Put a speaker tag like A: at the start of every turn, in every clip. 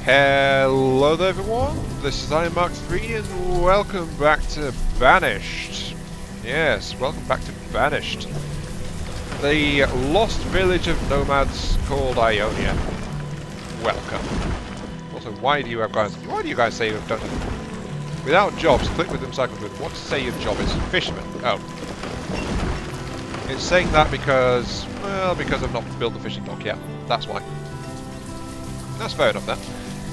A: Hello there everyone, this is I Mark 3 and welcome back to Banished. Yes, welcome back to Banished. The lost village of nomads called Ionia. Welcome. Also, why do you guys say you don't have... Without jobs, click with them, cycle with them. What to say your job is? Fisherman. Oh. It's saying that because, well, because I've not built the fishing dock yet. That's why. That's fair enough then.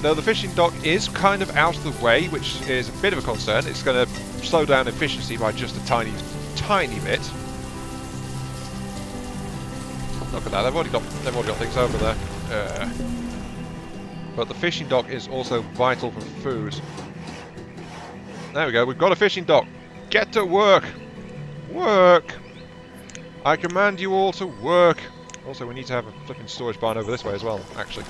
A: No, the fishing dock is kind of out of the way, which is a bit of a concern. It's going to slow down efficiency by just a tiny bit. Look at that, they've already got things over there. But the fishing dock is also vital for food. There we go, we've got a fishing dock. Get to work! Work! I command you all to work! Also, we need to have a flipping storage barn over this way as well, actually.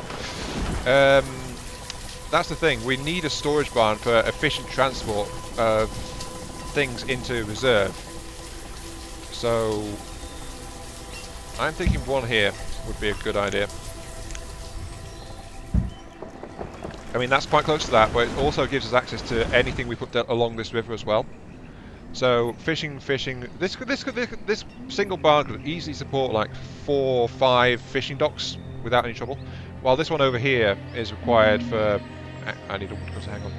A: That's the thing, we need a storage barn for efficient transport of things into reserve. So, I'm thinking one here would be a good idea. I mean, that's quite close to that, but it also gives us access to anything we put along this river as well. So, fishing. This single barn could easily support like 4 or 5 fishing docks without any trouble. While this one over here is required for... I need a woodcutter, hang on.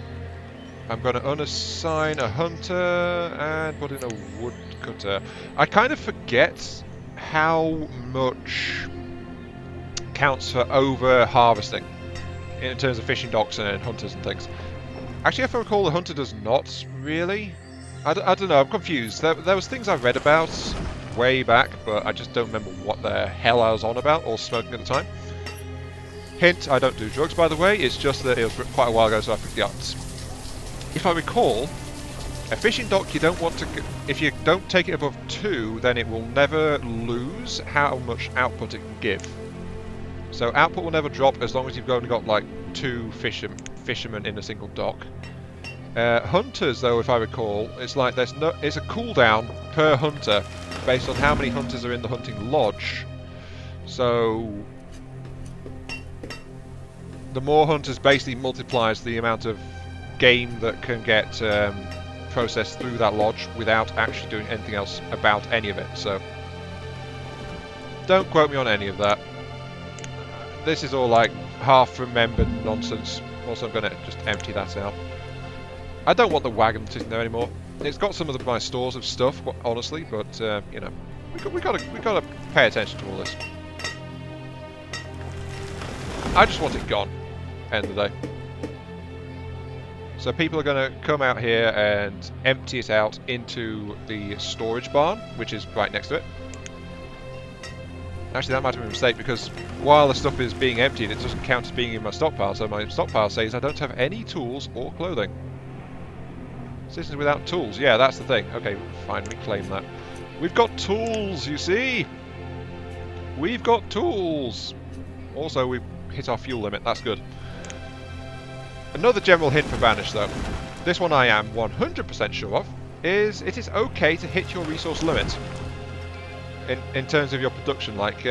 A: I'm going to unassign a hunter and put in a woodcutter. I kind of forget how much counts for over harvesting in terms of fishing docks and hunters and things. Actually, if I recall, the hunter does not really. I don't know, I'm confused. There was things I read about way back, but I just don't remember what the hell I was on about or smoking at the time. Hint, I don't do drugs, by the way. It's just that it was quite a while ago, so I forgot. If I recall, a fishing dock you don't want to... If you don't take it above 2, then it will never lose how much output it can give. So output will never drop as long as you've only got like 2 fishermen in a single dock. Hunters, though, if I recall, it's like it's a cooldown per hunter based on how many hunters are in the hunting lodge. So the more hunters basically multiplies the amount of game that can get processed through that lodge without actually doing anything else about any of it. So don't quote me on any of that. This is all like half-remembered nonsense. Also, I'm going to just empty that out. I don't want the wagon sitting there anymore. It's got some of my stores of stuff, honestly, but you know, we gotta pay attention to all this. I just want it gone. End of the day. So people are going to come out here and empty it out into the storage barn, which is right next to it. Actually, that might have been a mistake, because while the stuff is being emptied, it doesn't count as being in my stockpile, so my stockpile says I don't have any tools or clothing. Citizens without tools, yeah, that's the thing. Okay, fine, reclaim that. We've got tools, you see! We've got tools! Also, we've hit our fuel limit, that's good. Another general hint for Banished, though. This one I am 100% sure of, is it is okay to hit your resource limit. In terms of your production, like,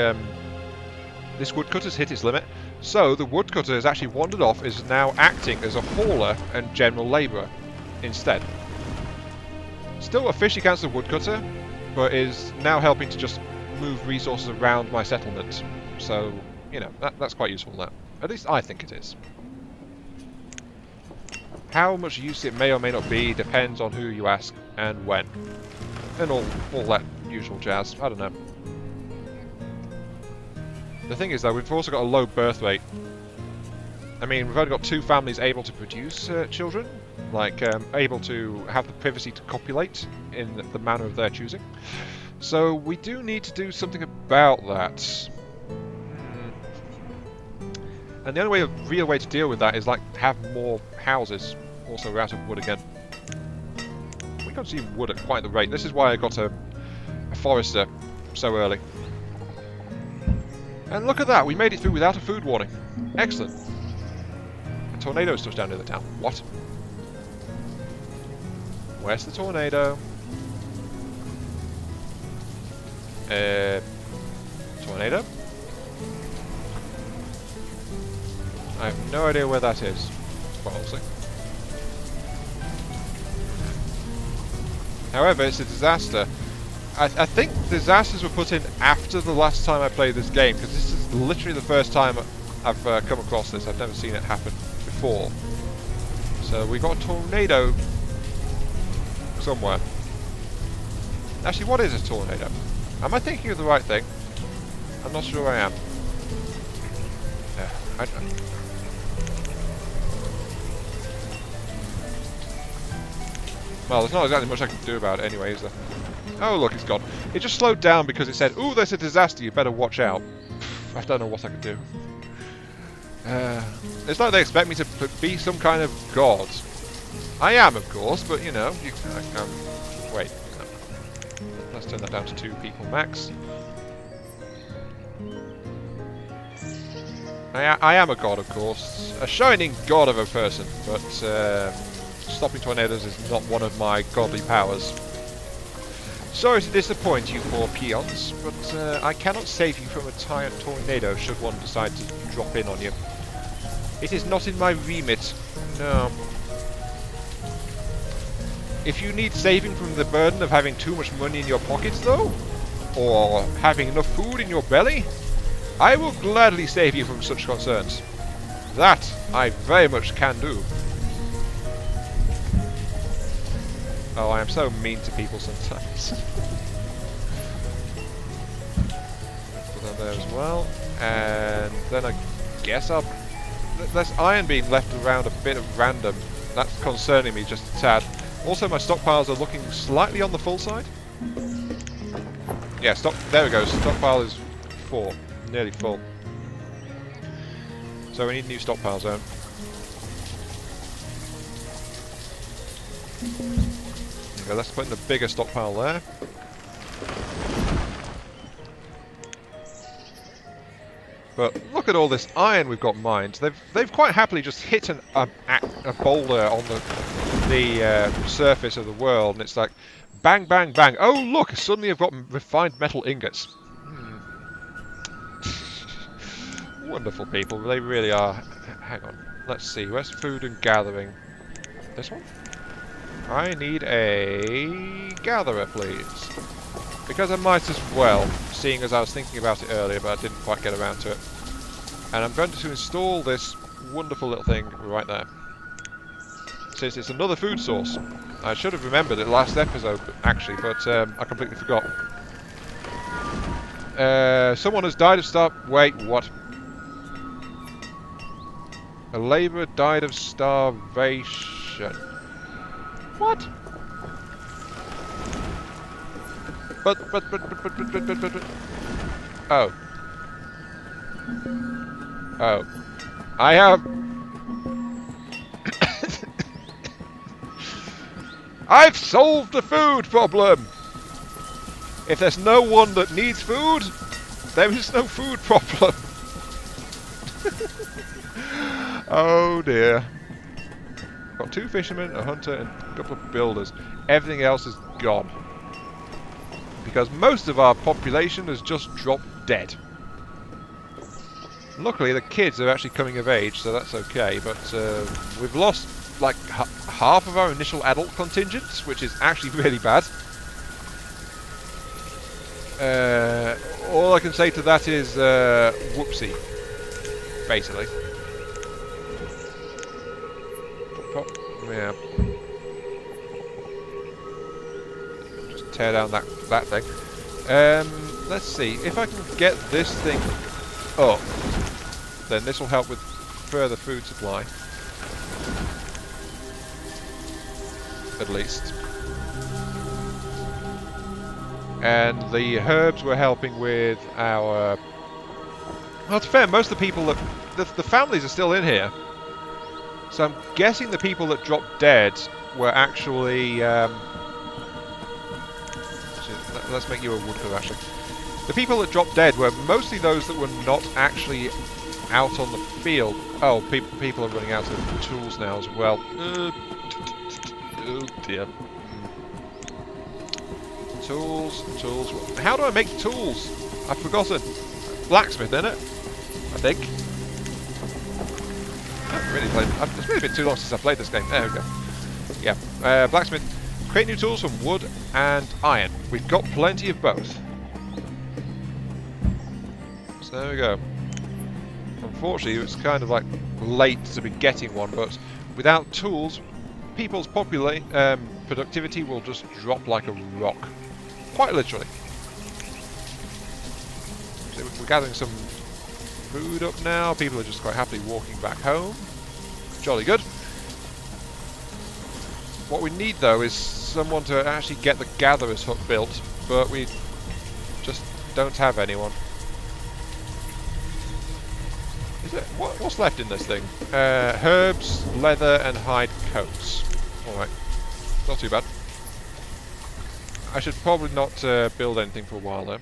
A: this woodcutter's hit its limit, so the woodcutter has actually wandered off, is now acting as a hauler and general labourer instead. Still a fish against the woodcutter, but is now helping to just move resources around my settlement. So, you know, that's quite useful now. At least I think it is. How much use it may or may not be depends on who you ask and when. And all that usual jazz. I don't know. The thing is, though, we've also got a low birth rate. I mean, we've only got 2 families able to produce children. Like, able to have the privacy to copulate in the manner of their choosing. So we do need to do something about that. And the only real way to deal with that is, like, have more houses. Also, we're out of wood again. We can't see wood at quite the rate. This is why I got a forester so early. And look at that, we made it through without a food warning. Excellent. A tornado's touched down near the town. What? Where's the tornado? Tornado? I have no idea where that is. But we'll see. However, it's a disaster. I think disasters were put in after the last time I played this game, because this is literally the first time I've come across this. I've never seen it happen before. So we got a tornado somewhere. Actually, what is a tornado? Am I thinking of the right thing? I'm not sure I am. Well, there's not exactly much I can do about it anyway, is there? Oh, look, it's gone. It just slowed down because it said, ooh, there's a disaster, you better watch out. I don't know what I can do. It's like they expect me to be some kind of god. I am, of course, but, you know, wait. No. Let's turn that down to 2 people max. I am a god, of course. A shining god of a person, but stopping tornadoes is not one of my godly powers. Sorry to disappoint you poor peons, but I cannot save you from a tyrant tornado should one decide to drop in on you. It is not in my remit, no. If you need saving from the burden of having too much money in your pockets though, or having enough food in your belly, I will gladly save you from such concerns. That I very much can do. Oh, I am so mean to people sometimes. Put that there as well. And then I guess I'll... There's iron being left around a bit of random. That's concerning me just a tad. Also, my stockpiles are looking slightly on the full side. Yeah, there we go. Stockpile is 4. Nearly full. So we need a new stockpile zone. Okay, let's put in the bigger stockpile there. But look at all this iron we've got mined. They've quite happily just hit a boulder on the surface of the world, and it's like bang, bang, bang. Oh look! Suddenly I've got refined metal ingots. Wonderful people, they really are. Hang on, let's see. Where's food and gathering? This one? I need a gatherer, please. Because I might as well, seeing as I was thinking about it earlier, but I didn't quite get around to it. And I'm going to install this wonderful little thing right there. Since it's another food source. I should have remembered it last episode, actually, but I completely forgot. Someone has died of Wait, what? A labourer died of starvation. What? But. Oh. Oh. I have... I've solved the food problem! If there's no one that needs food, there is no food problem. Oh dear. Got 2 fishermen, a hunter, and a couple of builders. Everything else is gone. Because most of our population has just dropped dead. Luckily, the kids are actually coming of age, so that's okay. But we've lost like half of our initial adult contingents, which is actually really bad. All I can say to that is whoopsie, basically. Pop, yeah. Just tear down that thing. Let's see if I can get this thing up. Then this will help with further food supply, at least. And the herbs were helping with our... Well, it's fair, most of the people that... The families are still in here. So I'm guessing the people that dropped dead were actually... let's make you a woodcutter, actually. The people that dropped dead were mostly those that were not actually out on the field. Oh, people are running out of tools now as well. Oh dear. Tools. How do I make tools? I've forgotten. Blacksmith, innit? I think. It's really been too long since I played this game. There we go. Yeah. Blacksmith. Create new tools from wood and iron. We've got plenty of both. So there we go. Unfortunately, it's kind of like late to be getting one, but without tools, people's productivity will just drop like a rock. Quite literally. So we're gathering some food up now. People are just quite happily walking back home. Jolly good. What we need, though, is someone to actually get the gatherer's hut built, but we just don't have anyone. Is it? What's left in this thing? Herbs, leather, and hide coats. Alright. Not too bad. I should probably not build anything for a while, though.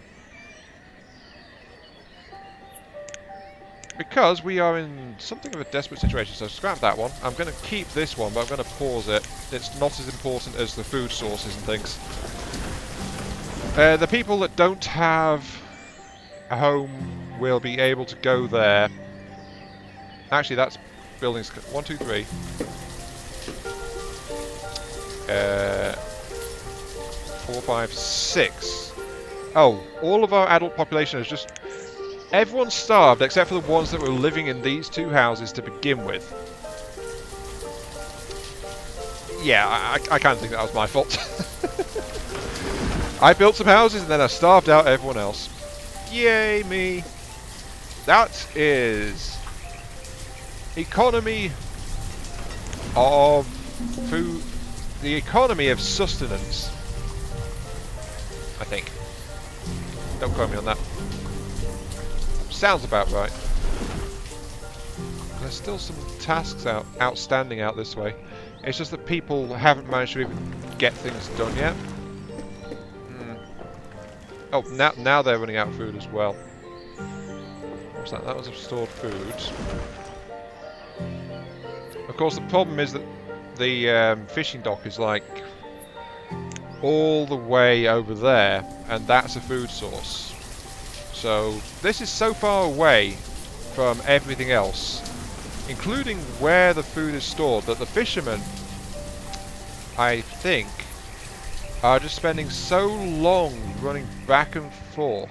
A: Because we are in something of a desperate situation, so scrap that one. I'm going to keep this one, but I'm going to pause it. It's not as important as the food sources and things. The people that don't have a home will be able to go there. Actually, that's buildings 1, 2, 3. 4, 5, 6. Oh, all of our adult population is just... Everyone's starved except for the ones that were living in these two houses to begin with. Yeah, I kind of think that was my fault. I built some houses and then I starved out everyone else. Yay me! That is... economy of food... The economy of sustenance. I think. Don't quote me on that. Sounds about right. There's still some tasks outstanding out this way. It's just that people haven't managed to even get things done yet. Oh, now they're running out of food as well. What's that? That was stored food. Of course, the problem is that the fishing dock is like all the way over there, and that's a food source. So this is so far away from everything else, including where the food is stored, that the fishermen, I think, are just spending so long running back and forth.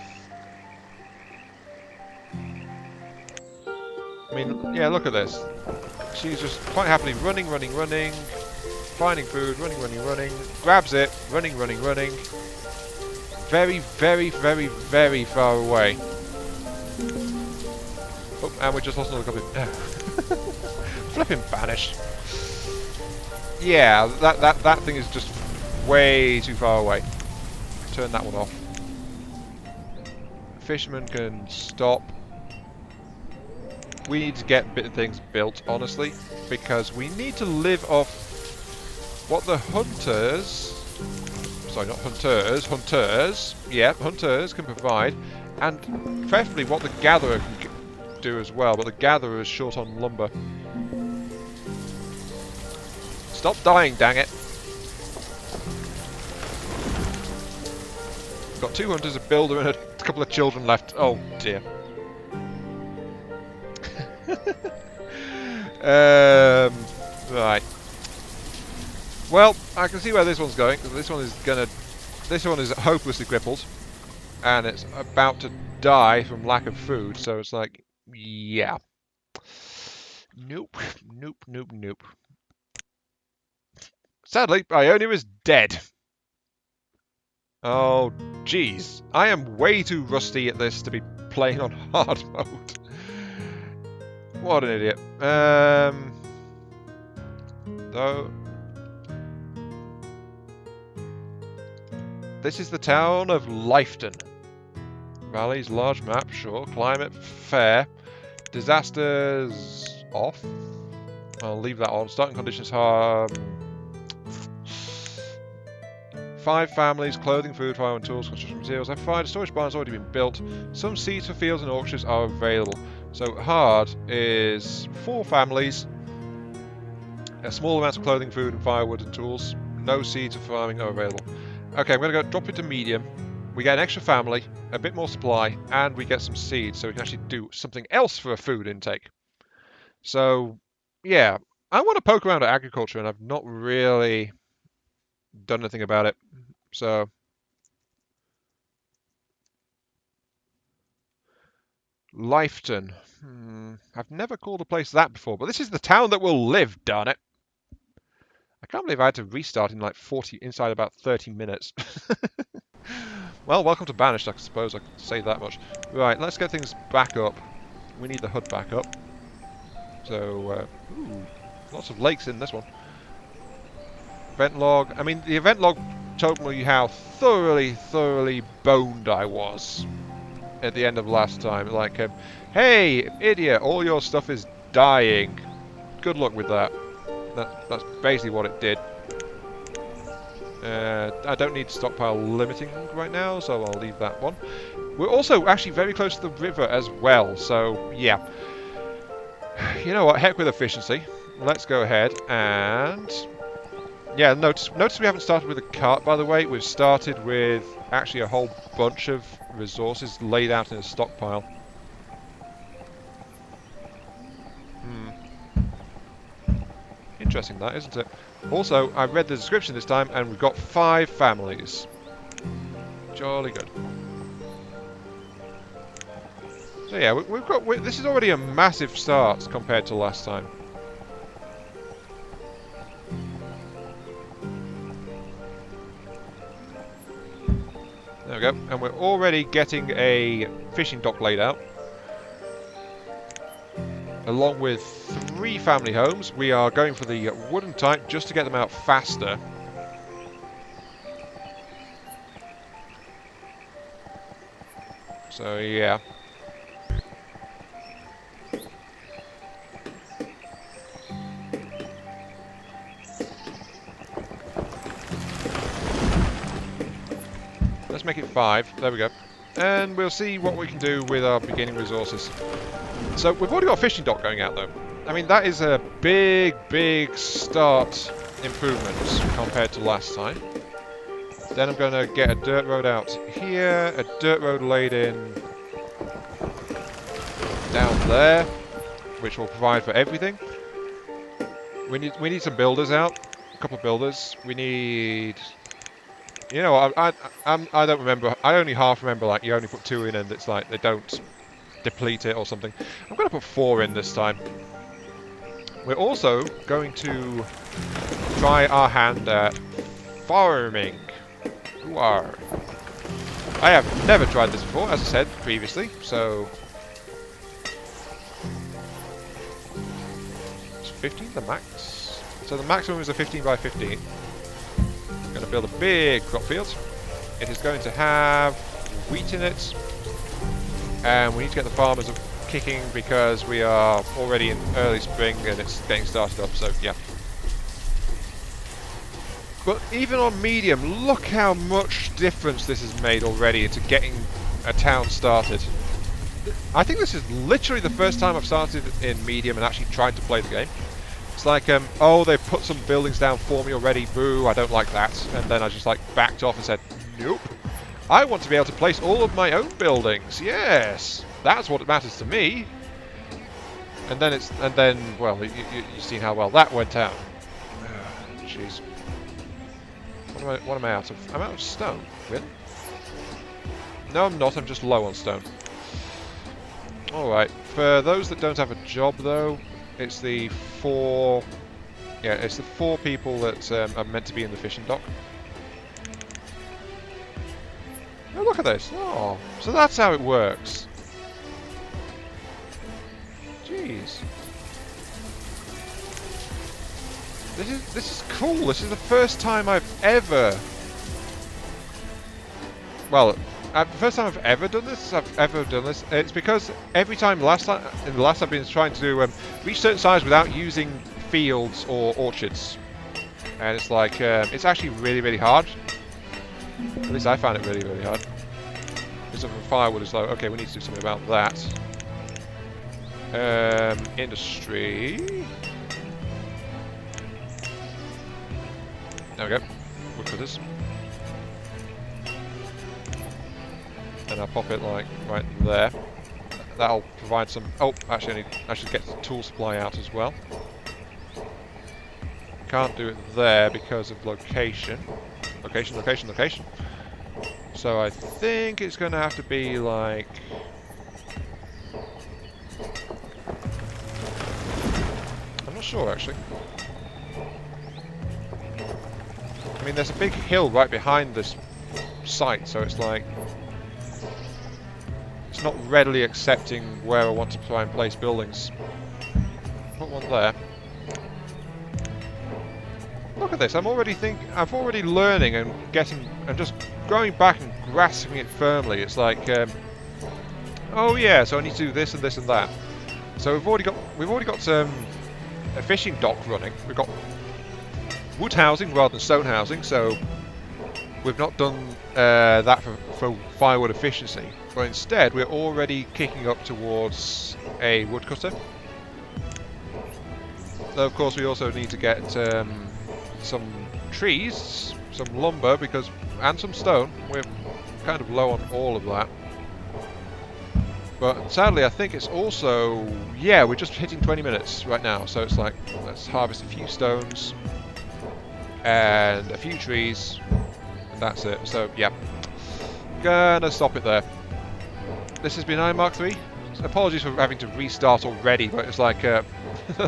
A: I mean, yeah, look at this. She's just quite happily running, finding food, running, grabs it, running. Very, very, very, very far away. Oh, and we just lost another copy. Flipping Banished. Yeah, that thing is just way too far away. Turn that one off. Fisherman can stop. We need to get things built, honestly, because we need to live off what the hunters... Sorry, not hunters. Hunters. Yeah, hunters can provide. And preferably what the gatherer can do as well. But the gatherer is short on lumber. Stop dying, dang it. We've got 2 hunters, a builder, and a couple of children left. Oh, dear. Right. Well, I can see where this one's going, because this one is hopelessly crippled, and it's about to die from lack of food, so it's like, yeah. Nope. Sadly, Ionia is dead. Oh, jeez. I am way too rusty at this to be playing on hard mode. What an idiot. Though... This is the town of Lifton. Valleys, large map, sure. Climate, fair. Disasters, off. I'll leave that on. Starting conditions, 5 families, clothing, food, fire and tools, construction materials. Have 5 storage barns already been built. Some seeds for fields and orchards are available. So hard is 4 families. A small amount of clothing, food and firewood and tools. No seeds for farming are available. Okay, I'm going to go drop it to medium. We get an extra family, a bit more supply, and we get some seeds, so we can actually do something else for a food intake. So, yeah, I want to poke around at agriculture, and I've not really done anything about it. So, Lifeton. I've never called a place that before, but this is the town that will live, darn it. I can't believe I had to restart in like 40, inside about 30 minutes. Well, welcome to Banished, I suppose I could say that much. Right, let's get things back up. We need the HUD back up. So, ooh, lots of lakes in this one. Event log. I mean, the event log told me how thoroughly boned I was at the end of last time. Like, hey, idiot, all your stuff is dying. Good luck with that. That's basically what it did. I don't need stockpile limiting right now, so I'll leave that one. We're also actually very close to the river as well, so yeah. You know what, heck with efficiency. Let's go ahead and... Yeah, notice we haven't started with a cart, by the way. We've started with actually a whole bunch of resources laid out in a stockpile. Interesting that, isn't it? Also, I read the description this time, and we've got 5 families. Jolly good. So yeah, we've got... this is already a massive start compared to last time. There we go. And we're already getting a fishing dock laid out. Along with 3 family homes. We are going for the wooden type just to get them out faster. So yeah. Let's make it 5. There we go. And we'll see what we can do with our beginning resources. So we've already got a fishing dock going out though. I mean, that is a big start improvement compared to last time. Then I'm going to get a dirt road out here, a dirt road laid in down there, which will provide for everything. We need some builders out, a couple of builders. We need... You know, I don't remember. I only half remember. Like, you only put 2 in, and it's like they don't deplete it or something. I'm going to put 4 in this time. We're also going to try our hand at farming. Ooh-ar. I have never tried this before, as I said previously. So, is 15 the max? So the maximum is a 15 by 15. Going to build a big crop field. It is going to have wheat in it, and we need to get the farmers kicking because we are already in early spring and it's getting started up, so yeah. But even on medium, look how much difference this has made already into getting a town started. I think this is literally the first time I've started in medium and actually tried to play the game. It's like, oh, they've put some buildings down for me already, boo, I don't like that. And then I just like backed off and said, nope. I want to be able to place all of my own buildings, yes! That's what matters to me. And then well, you've seen how well that went out. Jeez. What am I out of? I'm out of stone, really? No, I'm not, I'm just low on stone. Alright, for those that don't have a job though, it's the 4... Yeah, it's the 4 people that are meant to be in the fishing dock. Oh, look at this. Oh, so that's how it works. Jeez. This is cool. This is the first time I've ever... Well, the first time I've ever done this. It's because every time in the last I've been trying to reach certain size without using fields or orchards, and it's like it's actually really hard. At least I found it really hard. Because of the firewood is like, okay, we need to do something about that. Industry. There we go. Woodcutters. And I'll pop it like right there. That'll provide some... Oh, actually I should get the tool supply out as well. can't do it there because of location. Location. So I think it's going to have to be like... I'm not sure actually. I mean, there's a big hill right behind this site, so it's like... It's not readily accepting where I want to try and place buildings. Put one there. Look at this, I'm already learning and just going back and grasping it firmly. It's like, oh yeah, so I need to do this and this and that. So we've already got a fishing dock running. We've got wood housing rather than stone housing, so we've not done that for firewood efficiency. But instead, we're already kicking up towards a woodcutter. Though of course we also need to get some trees, some lumber, and some stone. We're kind of low on all of that. But sadly, I think it's also... Yeah, we're just hitting 20 minutes right now. So it's like, let's harvest a few stones and a few trees, and that's it. So yeah, gonna stop it there. This has been Iron Mark III. Apologies for having to restart already, but it's like there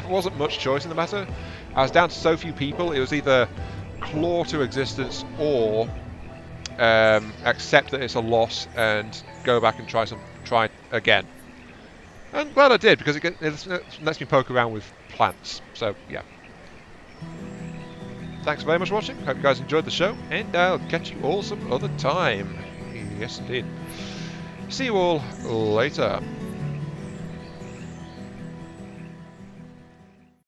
A: wasn't much choice in the matter. I was down to so few people. It was either claw to existence or accept that it's a loss and go back and try again. And glad I did, because it lets me poke around with plants. So yeah. Thanks very much for watching. Hope you guys enjoyed the show, and I'll catch you all some other time. Yes, indeed. See you all later.